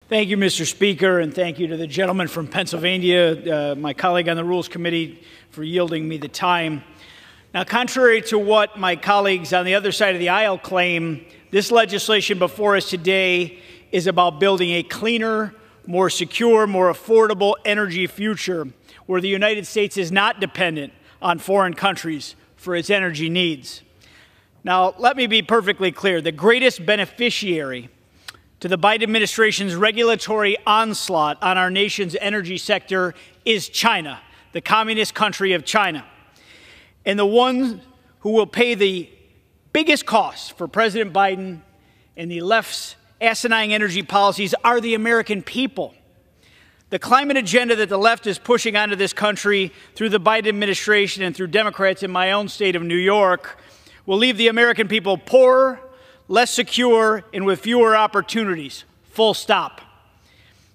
Thank you, Mr. Speaker, and thank you to the gentleman from Pennsylvania, my colleague on the Rules Committee, for yielding me the time. Now, contrary to what my colleagues on the other side of the aisle claim, this legislation before us today is about building a cleaner, more secure, more affordable energy future where the United States is not dependent on foreign countries for its energy needs. Now, let me be perfectly clear. The greatest beneficiary to the Biden administration's regulatory onslaught on our nation's energy sector is China, the communist country of China. And the ones who will pay the biggest cost for President Biden and the left's asinine energy policies are the American people. The climate agenda that the left is pushing onto this country through the Biden administration and through Democrats in my own state of New York will leave the American people poorer, less secure, and with fewer opportunities, full stop.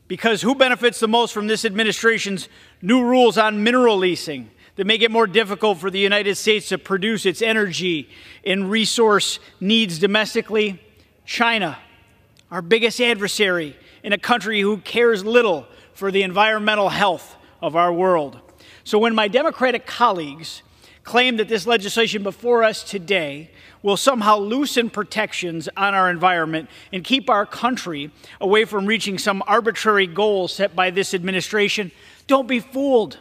Because who benefits the most from this administration's new rules on mineral leasing that make it more difficult for the United States to produce its energy and resource needs domestically? China, our biggest adversary in a country who cares little for the environmental health of our world. So when my Democratic colleagues claim that this legislation before us today will somehow loosen protections on our environment and keep our country away from reaching some arbitrary goal set by this administration, don't be fooled.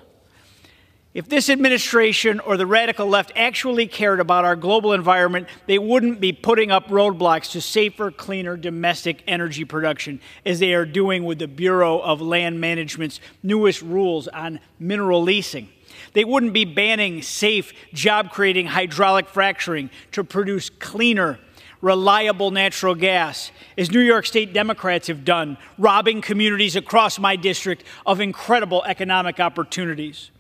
If this administration or the radical left actually cared about our global environment, they wouldn't be putting up roadblocks to safer, cleaner domestic energy production, as they are doing with the Bureau of Land Management's newest rules on mineral leasing. They wouldn't be banning safe, job-creating hydraulic fracturing to produce cleaner, reliable natural gas, as New York State Democrats have done, robbing communities across my district of incredible economic opportunities.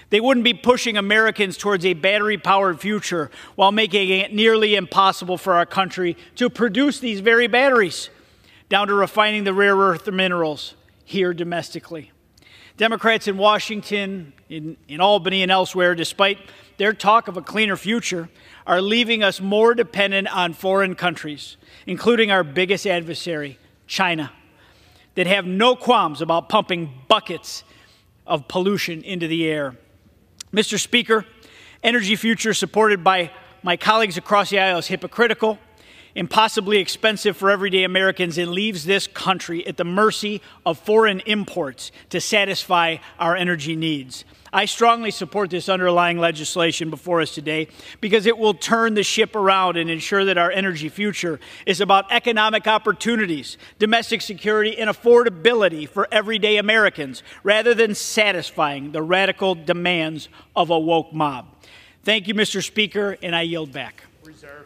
They wouldn't be pushing Americans towards a battery-powered future while making it nearly impossible for our country to produce these very batteries, down to refining the rare earth minerals here domestically. Democrats in Washington, in Albany, and elsewhere, despite their talk of a cleaner future, are leaving us more dependent on foreign countries, including our biggest adversary, China, that have no qualms about pumping buckets of pollution into the air. Mr. Speaker, energy future supported by my colleagues across the aisle is hypocritical, impossibly expensive for everyday Americans, and leaves this country at the mercy of foreign imports to satisfy our energy needs. I strongly support this underlying legislation before us today because it will turn the ship around and ensure that our energy future is about economic opportunities, domestic security, and affordability for everyday Americans, rather than satisfying the radical demands of a woke mob. Thank you, Mr. Speaker, and I yield back. Reserve.